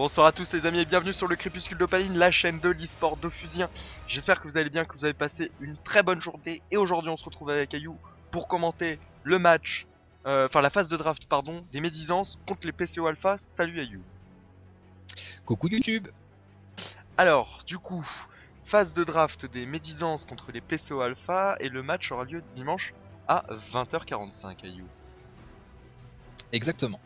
Bonsoir à tous les amis et bienvenue sur le Crépuscule d'Opaline, la chaîne de l'e-sport d'Ophusiens. J'espère que vous allez bien, que vous avez passé une très bonne journée. Et aujourd'hui on se retrouve avec Ayou pour commenter le match, enfin la phase de draft pardon, des Médisances contre les PCO Alpha. Salut Ayou. Coucou YouTube. Alors du coup, phase de draft des Médisances contre les PCO Alpha et le match aura lieu dimanche à 20h45 Ayou. Exactement.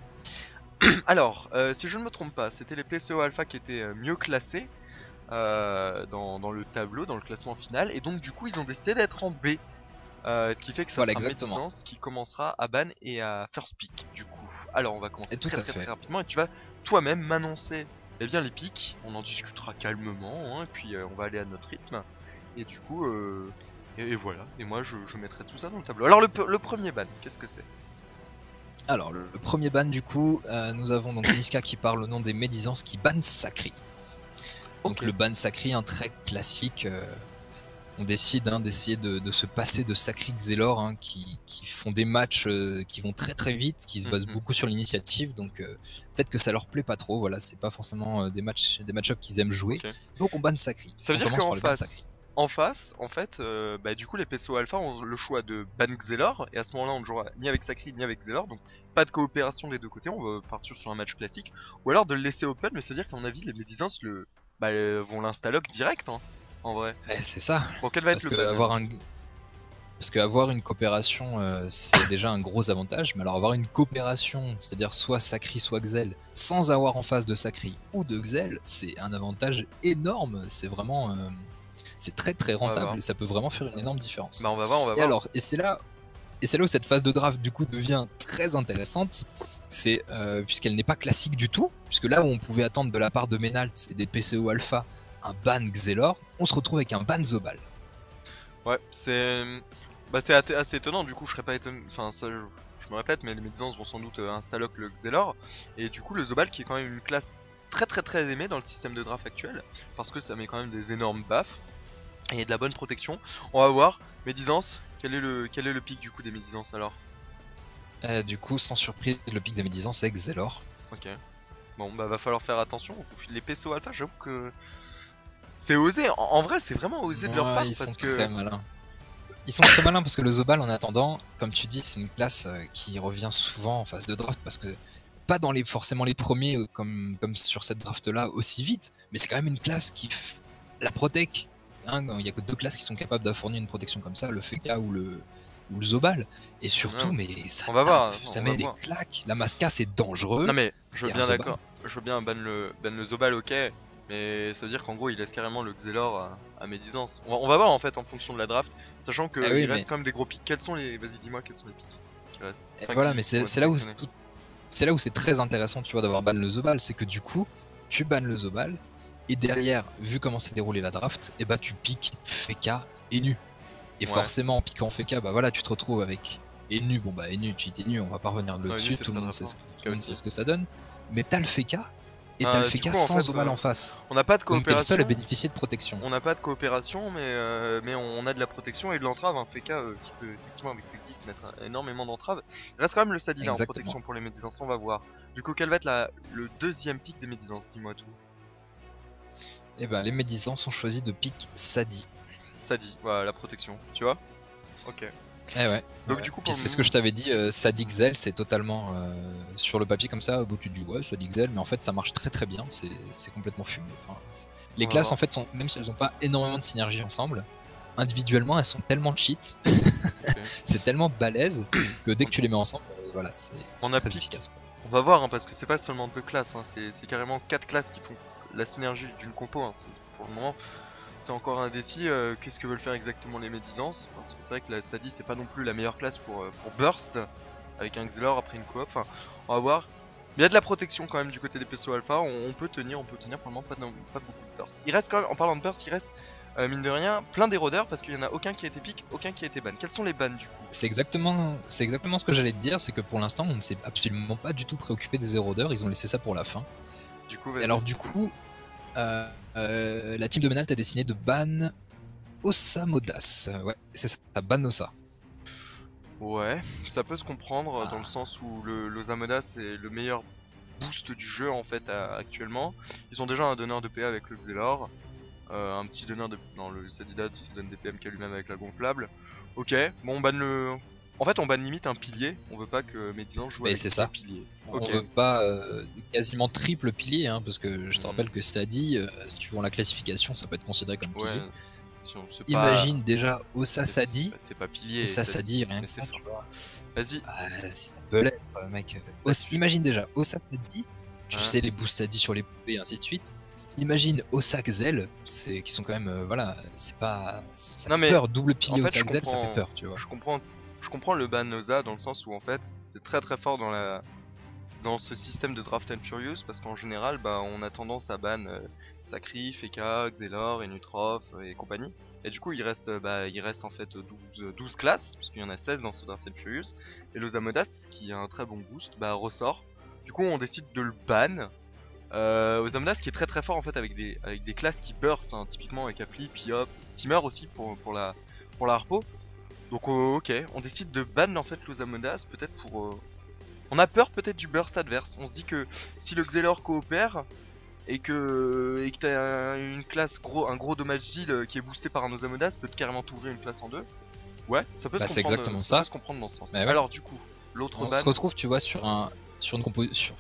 Alors, si je ne me trompe pas, c'était les PCO Alpha qui étaient mieux classés dans le tableau, dans le classement final, et donc du coup ils ont décidé d'être en B. Ce qui fait que ça Voilà, sera exactement. Médisance qui commencera à ban et à first pick du coup. Alors on va commencer Et tout très à très très fait. rapidement et tu vas toi-même m'annoncer bien les picks, on en discutera calmement hein, et puis on va aller à notre rythme. Et du coup, et voilà, et moi je mettrai tout ça dans le tableau. Alors le premier ban, qu'est-ce que c'est? Alors, le premier ban, du coup, nous avons donc Niska qui parle au nom des Médisances qui ban Sacri. Donc, Ok. le ban Sacri, un très classique. On décide d'essayer de se passer de Sacri Xelor qui font des matchs qui vont très très vite, qui se basent beaucoup sur l'initiative. Donc, peut-être que ça leur plaît pas trop. Voilà, c'est pas forcément des match-ups qu'ils aiment jouer. Ok. Donc, on ban Sacri. Ça veut On dire commence qu'en par le ban Sacri. face, en fait, du coup, les PSO Alpha ont le choix de ban Xelor, et à ce moment-là, on ne jouera ni avec Sacri ni avec Xelor, donc pas de coopération des deux côtés, on va partir sur un match classique, ou alors de le laisser open, mais c'est-à-dire qu'à mon avis, les Médisance vont l'instalock direct, hein, en vrai. C'est ça. Bon, quel va être Parce le que ban alors? avoir une coopération, c'est déjà un gros avantage, mais alors avoir une coopération, c'est-à-dire soit Sacri, soit Xel, sans avoir en face de Sacri ou de Xel, c'est un avantage énorme. C'est vraiment, c'est très très On va voir. rentable et ça peut vraiment faire une énorme différence. Bah, on va voir, on va Et voir. alors, c'est là où cette phase de draft du coup devient très intéressante. C'est puisqu'elle n'est pas classique du tout, puisque là où on pouvait attendre de la part de Menalt et des PCO Alpha un ban Xelor, on se retrouve avec un ban Zobal. Ouais, c'est assez étonnant, du coup, je serais pas étonné, enfin, ça, je me répète, mais les Médisance vont sans doute installer le Xelor, et du coup, le Zobal qui est quand même une classe très très très aimée dans le système de draft actuel, parce que ça met quand même des énormes buffs, et de la bonne protection. On va voir, Médisance, quel est le pic du coup des Médisance alors? Du coup, sans surprise, le pic des Médisances c'est Xelor. Ok. Bon, bah va falloir faire attention, les PSO Alpha, j'avoue que c'est osé, en vrai c'est vraiment osé de leur Ouais, part, ils sont parce que... très malins. Ils sont très malins parce que le Zobal, en attendant, comme tu dis, c'est une classe qui revient souvent en phase de draft parce que pas dans forcément les premiers comme sur cette draft là aussi vite, mais c'est quand même une classe qui la protège. Il n'y a que deux classes qui sont capables de fournir une protection comme ça, le Feka ou le Zobal. Et surtout, Ouais, mais ça on va tape, voir, ça on va met des voir. claques. La Masca c'est dangereux Non mais, je veux et un bien Zobal. d'accord, je veux bien ban le Zobal, ok, mais ça veut dire qu'en gros il laisse carrément le Xelor à Médisance. On va voir en fait en fonction de la draft, sachant Eh qu'il oui, reste mais quand même des gros pics. Quels sont les... Vas-y dis-moi quels sont les pics qui restent, enfin voilà, mais qui vont être c'est là où sélectionnés. c'est là où c'est très intéressant, tu vois, d'avoir ban le Zobal, c'est que du coup, tu bannes le Zobal, et derrière, vu comment s'est déroulé la draft, et bah tu piques Feka et Nu. Et Ouais, forcément, en piquant Feka, bah voilà, tu te retrouves avec Enu. Bon bah Enu, tu es Nu, on va pas revenir non, Inu dessus, c'est tout le très monde très sait fort, ce que Chaotique. ça donne. Mais t'as le Feka, et t'as le Du Feka coup en sans fait, Zobal en face. on n'a pas de Donc t'es le seul à coopération, bénéficier de protection. on n'a pas de coopération, mais on a de la protection et de l'entrave, un FK qui peut effectivement avec ses glyphes mettre énormément d'entraves. Il reste quand même le Sadila en Exactement. protection pour les Médisance, on va voir. Du coup quel va être le deuxième pic des Médisance, dis-moi tout. Et bah les médisants sont choisis de pique Sadi. Ça dit, voilà la protection, tu vois. Ok. Eh ouais. Donc du coup Puis pour c'est ce que je t'avais dit, Sadixel, c'est totalement sur le papier comme ça, où tu te dis ouais, Sadixel, mais en fait ça marche très très bien, c'est complètement fumé. Enfin, les on va classes voir. en fait, sont, même si elles n'ont pas énormément de synergie ensemble, individuellement elles sont tellement cheat, Ok. c'est tellement balèze que dès que tu Ok. les mets ensemble, voilà, On c'est a très pic. efficace. Quoi. On va voir hein, parce que c'est pas seulement deux classes, hein, c'est carrément quatre classes qui font la synergie d'une compo. Hein. Pour le moment, c'est encore indécis. Qu'est-ce que veulent faire exactement les Médisances? Parce que c'est vrai que la Sadi c'est pas non plus la meilleure classe pour Burst avec un Xelor après une coop. Enfin, on va voir. Mais il y a de la protection quand même du côté des PSO Alpha. On peut tenir pour le moment pas beaucoup de Burst. Il reste quand même, en parlant de Burst, il reste mine de rien plein d'érodeurs parce qu'il y en a aucun qui a été pick, aucun qui a été ban. Quels sont les bans du coup? C'est exactement ce que j'allais te dire, c'est que pour l'instant on ne s'est absolument pas du tout préoccupé des érodeurs, ils ont laissé ça pour la fin. Du coup, Et vas-y. alors du coup, la team de Menalt a décidé de ban Osamodas. Ouais, c'est ça, ban Osa. Ouais, ça peut se comprendre dans le Ah, sens où le Zamoda c'est le meilleur boost du jeu en fait actuellement. Ils ont déjà un donneur de PA avec le Xelor. Un petit donneur de... Non, le Sadidad se donne des PMK lui-même avec la gonflable. Ok, bon on banne le... En fait on banne limite un pilier, on veut pas que Médisance joue Mais avec c'est des ça. piliers. On Ok. veut pas quasiment triple pilier, hein, parce que je te rappelle que Stadi, suivant la classification, ça peut être considéré comme pilier. Ouais, c'est pas... Imagine déjà Osa Sadi. C'est pas pilier. Osa Sadi, rien mais que ça, c'est tu fort. vois. Vas-y. Ça peut l'être, mec. Imagine déjà Osa Sadi, tu Hein. sais, les boosts Sadi sur les poupées et ainsi de suite. Imagine Osak Zel, qui sont quand même, voilà, c'est pas. Ça Non, fait mais peur, double en pilier fait, Osak Zel, ça fait peur, tu vois. je comprends le ban Osa dans le sens où en fait c'est très très fort dans ce système de Draft and Furious parce qu'en général bah on a tendance à ban Sakri, Feka, Xelor, Enutrof et compagnie. Et du coup il reste en fait 12 classes, puisqu'il y en a 16 dans ce Draft and Furious. Et l'Osamodas qui a un très bon boost bah ressort. Du coup on décide de le ban. Osamodas qui est très très fort en fait avec des classes qui burst, hein, typiquement avec Flip, Yop, Steamer aussi pour la harpo. Donc ok, on décide de ban en fait l'Osamodas peut-être pour... On a peur peut-être du burst adverse. On se dit que si le Xelor coopère et que t'as une classe un gros dommage deal qui est boosté par un Osamodas, peut carrément t'ouvrir une classe en deux. Ouais, ça peut se comprendre. C'est exactement ça ça. peut se comprendre dans ce sens. Ouais. Alors du coup, l'autre ban. On se retrouve, tu vois, sur une composition.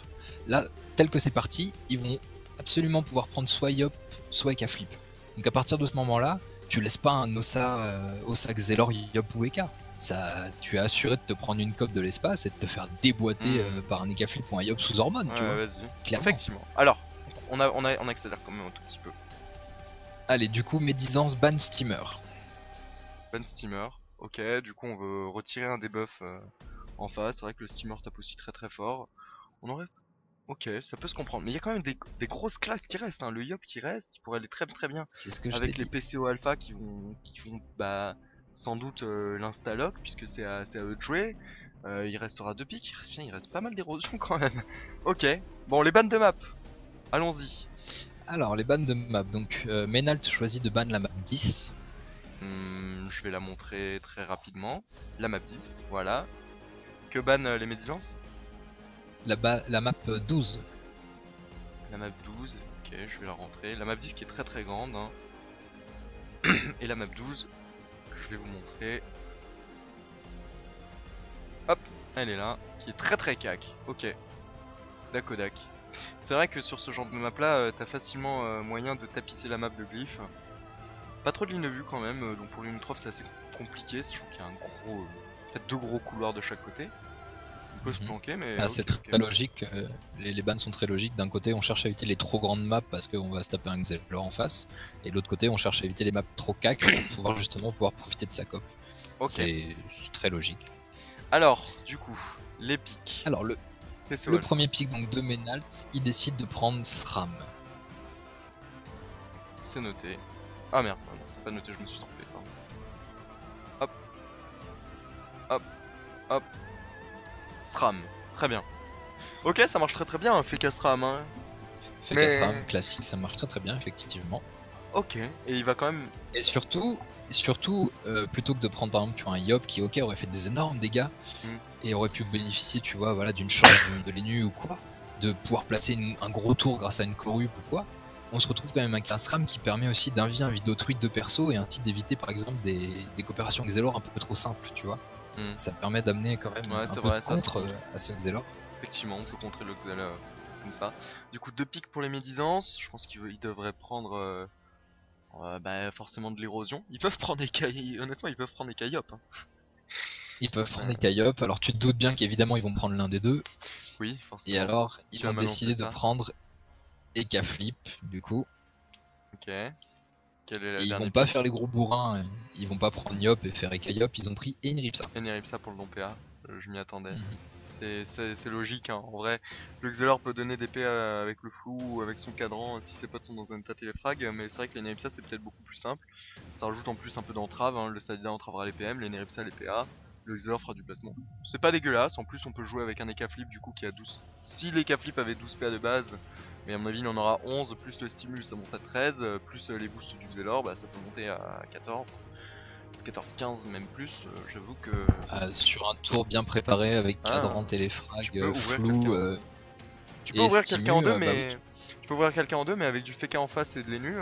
Là, tel que c'est parti, ils vont absolument pouvoir prendre soit Yop, soit Eka Flip. Donc à partir de ce moment-là, tu laisses pas un Osa Xelor, Yop ou Eka. Ça, tu es assuré de te prendre une cope de l'espace et de te faire déboîter par un Eka Flip ou un Yop sous hormone, tu vois. Vas-y. Effectivement. Alors, on accélère quand même un tout petit peu. Allez, du coup, Médisance ban Steamer. Ban Steamer. Ok, du coup on veut retirer un debuff en face. C'est vrai que le Steamer tape aussi très très fort. On aurait... Ok, ça peut se comprendre. Mais il y a quand même des grosses classes qui restent. Hein. Le Yop qui reste, qui pourrait aller très très bien. C'est ce que avec les PCO Alpha qui vont bah, sans doute l'instalock, puisque c'est à eux de jouer. Il restera 2 pics. Il reste pas mal d'érosion quand même. Ok, bon, les bans de map. Allons-y. Alors, les bans de map. Donc, Menalt choisit de ban la map 10. Je vais la montrer très rapidement. La map 10, voilà. Que ban les médisances? La map 12. La map 12, ok, je vais la rentrer. La map 10 qui est très très grande. Hein. Et la map 12, je vais vous montrer. Hop, elle est là. Qui est très très cac. Ok. Dakodak. C'est vrai que sur ce genre de map là, t'as facilement moyen de tapisser la map de glyphes. Pas trop de lignes de vue quand même, donc pour l'Unitrof c'est assez compliqué, sachant qu'il y a un gros... en fait 2 gros couloirs de chaque côté. On peut se planquer mais... Ah, c'est très logique, les bans sont très logiques. D'un côté on cherche à éviter les trop grandes maps parce qu'on va se taper un Xelor en face. Et de l'autre côté on cherche à éviter les maps trop cac pour pouvoir profiter de sa cop. C'est très logique. Alors, du coup, les pics. Alors le premier pic donc de Menalt, il décide de prendre SRAM. C'est noté. Ah merde, non, c'est pas noté, je me suis trompé. Pardon. Hop. Hop. Hop. SRAM. Très bien. Ok, ça marche très très bien, Feka SRAM. Hein. Feka SRAM, classique, ça marche très très bien, effectivement. Ok, et il va quand même... Et surtout plutôt que de prendre par exemple tu vois, un Yop qui ok aurait fait des énormes dégâts et aurait pu bénéficier tu vois voilà d'une charge de l'Enu ou quoi, de pouvoir placer un gros tour grâce à une corrupe ou quoi, on se retrouve quand même avec un SRAM qui permet aussi d'invier un vidéotruid de perso et ainsi d'éviter par exemple des coopérations Xelor un peu trop simples, tu vois. Ça permet d'amener quand même un peu de contre à ce Xelor. Effectivement, on peut contrer le Xelor comme ça. Du coup 2 pics pour les médisances, je pense qu'ils devraient prendre bah forcément de l'érosion. Ils peuvent prendre des honnêtement ils peuvent prendre des Kayop. Hein. Ils peuvent prendre des Kayop, alors tu te doutes bien qu'évidemment ils vont prendre l'un des deux. Oui, forcément. Et alors ils vont décider de prendre Eka Flip du coup. Ok. Ils vont pas faire les gros bourrins, ils vont pas prendre Yop et faire Eka Yop, ils ont pris Eniripsa. Eniripsa pour le long PA, je m'y attendais. C'est logique, hein. En vrai, le Xelor peut donner des PA avec le flou ou avec son cadran si ses potes sont dans une tâter les frags, mais c'est vrai que l'Eniripsa c'est peut-être beaucoup plus simple. Ça rajoute en plus un peu d'entrave, hein. Le Sadida entravera les PM, l'Eniripsa les PA, le Xelor fera du placement. C'est pas dégueulasse, en plus on peut jouer avec un Eka Flip du coup qui a 12. Si l'Eka Flip avait 12 PA de base, mais à mon avis il en aura 11, plus le stimulus ça monte à 13, plus les boosts du Xelor, bah ça peut monter à 14. 14-15 même plus, j'avoue que... sur un tour bien préparé avec cadran, téléfrag, flou, Tu peux Et ouvrir quelqu'un en Stimu, deux, bah oui, mais... Tu peux ouvrir quelqu'un en deux, mais avec du Feka en face et de l'Enu,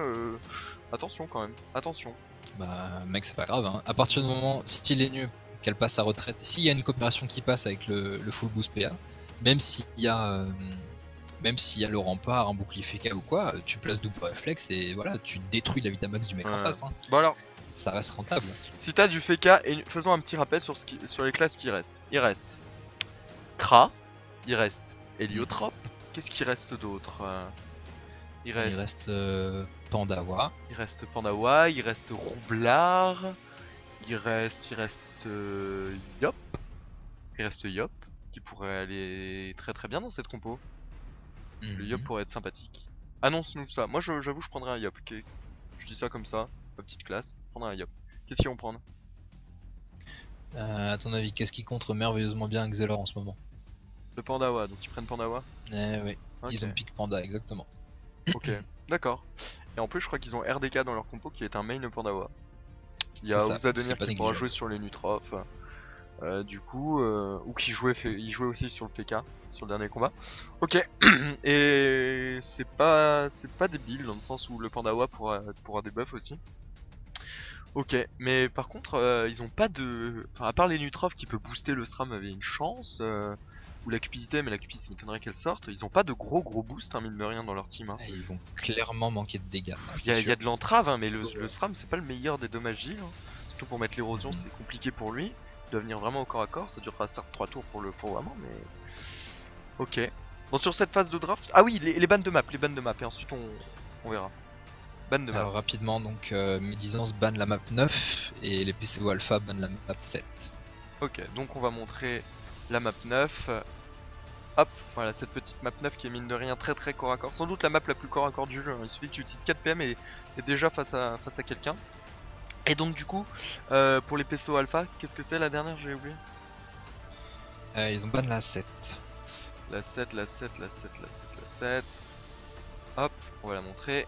attention quand même, attention. bah mec, c'est pas grave. Hein. À partir du moment, si Lenu, qu'elle passe sa retraite, s'il y a une coopération qui passe avec le full boost PA, même s'il y a, même s'il y a le rempart, un bouclier FK ou quoi, tu places double réflexe et voilà, tu détruis la Vitamax du mec en face. Hein. Bon alors, Ça reste rentable. si t'as du Feka, et faisons un petit rappel sur, sur les classes qui restent. Il reste Kra, il reste Héliotrope, qu'est-ce qui reste d'autre il reste Pandawa. Il reste Pandawa, il reste Roublard, il reste Yop. Il reste Yop, qui pourrait aller très très bien dans cette compo. Le Yop pourrait être sympathique. Annonce-nous ça. Moi j'avoue je prendrais un Yop. Okay. Je dis ça comme ça, ma petite classe. Je prendrais un Yop. Qu'est-ce qu'ils vont prendre À ton avis, qu'est-ce qui contre merveilleusement bien Xelor en ce moment? Le Pandawa, donc ils prennent Pandawa. Oui, Okay. ils ont pick Panda, exactement. Ok, d'accord. Et en plus je crois qu'ils ont RDK dans leur compo qui est un main Pandawa. Il y a Ça, Ouzadonir qui pourra négligeable. jouer sur les Nutroph. Du coup, ou qui jouait, il jouait aussi sur le TK, sur le dernier combat. Ok, et c'est pas débile dans le sens où le Pandawa pourra debuff aussi. Ok, mais par contre, ils ont pas de... Enfin, à part les Nutroph qui peut booster le SRAM avait une chance, ou la cupidité, mais la cupidité m'étonnerait qu'elle sorte, ils ont pas de gros boost, hein, mine de rien, dans leur team. Hein. Ils vont clairement manquer de dégâts. Il y a de l'entrave, hein, mais le SRAM c'est pas le meilleur des dommages Gilles. Hein. Surtout pour mettre l'érosion, c'est compliqué pour lui. Il doit venir vraiment au corps à corps, ça durera certes 3 tours pour vraiment, mais... Ok. Bon, sur cette phase de draft... Ah oui, les bannes de map, et ensuite on verra. Bannes de map. Alors rapidement, donc Médisance banne la map 9 et les PCO Alpha bannent la map 7. Ok, donc on va montrer la map 9. Hop, voilà cette petite map 9 qui est mine de rien très très corps à corps. Sans doute la map la plus corps à corps du jeu, hein. Il suffit que tu utilises 4 PM et déjà face à quelqu'un. Et donc du coup, pour les PCO Alpha, qu'est-ce que c'est la dernière, j'ai oublié? Ils ont ban la 7. La 7. Hop, on va la montrer.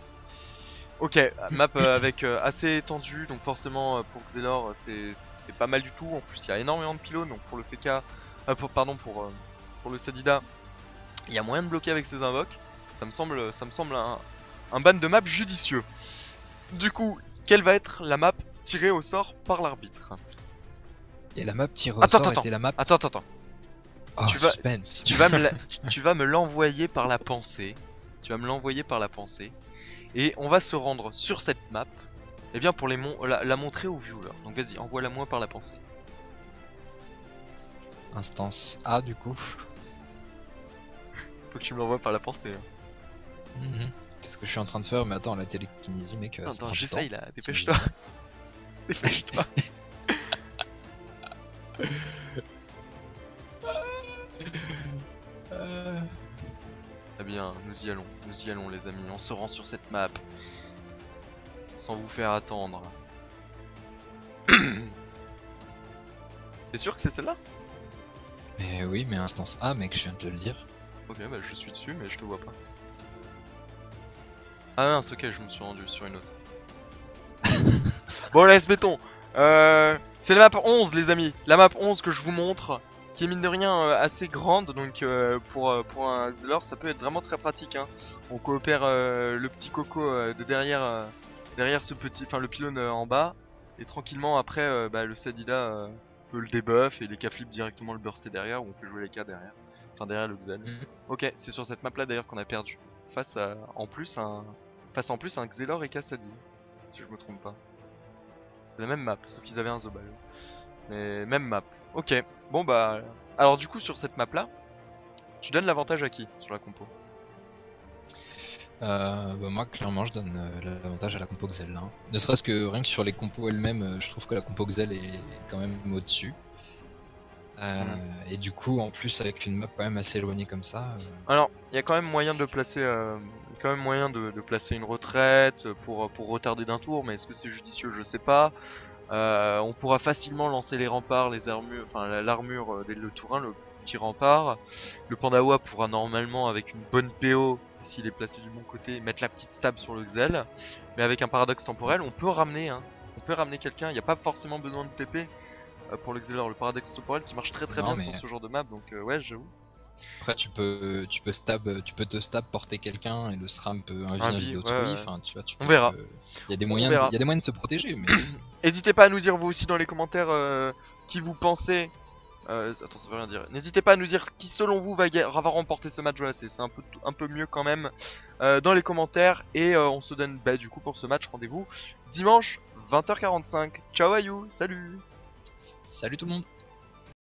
Ok, map avec assez étendue, donc forcément pour Xelor c'est pas mal du tout. En plus il y a énormément de pylônes, donc pour le FK, pour le Sadida, il y a moyen de bloquer avec ses invoques. Ça me semble un ban de map judicieux. Du coup, quelle va être la map tirée au sort par l'arbitre? Et la map tirée au sort était la map... Attends. Oh, suspense. Tu vas me l'envoyer par la pensée. Et on va se rendre sur cette map, et bien pour la montrer aux viewers. Donc vas-y, envoie-la moi par la pensée. Instance A du coup. Faut que tu me l'envoies par la pensée. Hein. C'est ce que je suis en train de faire, mais attends, la télékinésie mec... Attends, j'essaye là, dépêche-toi. Dépêche-toi. Eh bien, nous y allons les amis, on se rend sur cette map. Sans vous faire attendre. T'es sûr que c'est celle-là? Mais oui, mais instance A mec, je viens de te le dire. Ok, bah je suis dessus, mais je te vois pas. Ah mince, ok, je me suis rendu sur une autre. Bon, laisse béton. C'est la map 11 les amis, la map 11 que je vous montre, qui est mine de rien assez grande, donc pour un Xelor ça peut être vraiment très pratique. Hein. On coopère le petit coco de derrière ce petit, enfin le pylône en bas, et tranquillement après le Sadida peut le debuff et les K-flip directement le burster derrière, ou on fait jouer les K derrière, enfin derrière le Xel. Ok, c'est sur cette map là d'ailleurs qu'on a perdu, face en plus un Xelor et Kassadi, si je me trompe pas. C'est la même map, sauf qu'ils avaient un Zobal. Mais même map. Ok, bon bah... Alors du coup sur cette map là, tu donnes l'avantage à qui sur la compo? Bah moi clairement je donne l'avantage à la compo Xel. Hein. Ne serait-ce que rien que sur les compos elles-mêmes, je trouve que la compo Xel est quand même au-dessus. Et du coup en plus avec une map quand même assez éloignée comme ça... Alors il y a quand même moyen de placer... placer une retraite pour retarder d'un tour, mais est-ce que c'est judicieux? Je sais pas. On pourra facilement lancer les remparts, les armures, enfin l'armure dès le tour 1, le petit rempart. Le Pandawa pourra normalement avec une bonne PO, s'il est placé du bon côté, mettre la petite stab sur le Xel. Mais avec un paradoxe temporel, on peut ramener quelqu'un, il n'y a pas forcément besoin de TP pour le Xelor, le paradoxe temporel qui marche très bien sur ce genre de map, donc ouais j'avoue. Après, tu peux te stab, porter quelqu'un et le SRAM peut un Un vie, vidéo ouais, truie. ouais. Enfin, tu vois, On verra. il y a des On moyens, verra. il y a des moyens de se protéger, mais N'hésitez pas à nous dire vous aussi dans les commentaires qui vous pensez. Attends, ça veut rien dire. N'hésitez pas à nous dire qui selon vous va remporter ce match. Voilà, c'est un peu mieux quand même dans les commentaires. Et on se donne du coup pour ce match rendez-vous dimanche 20h45. Ciao à you, salut. salut tout le monde.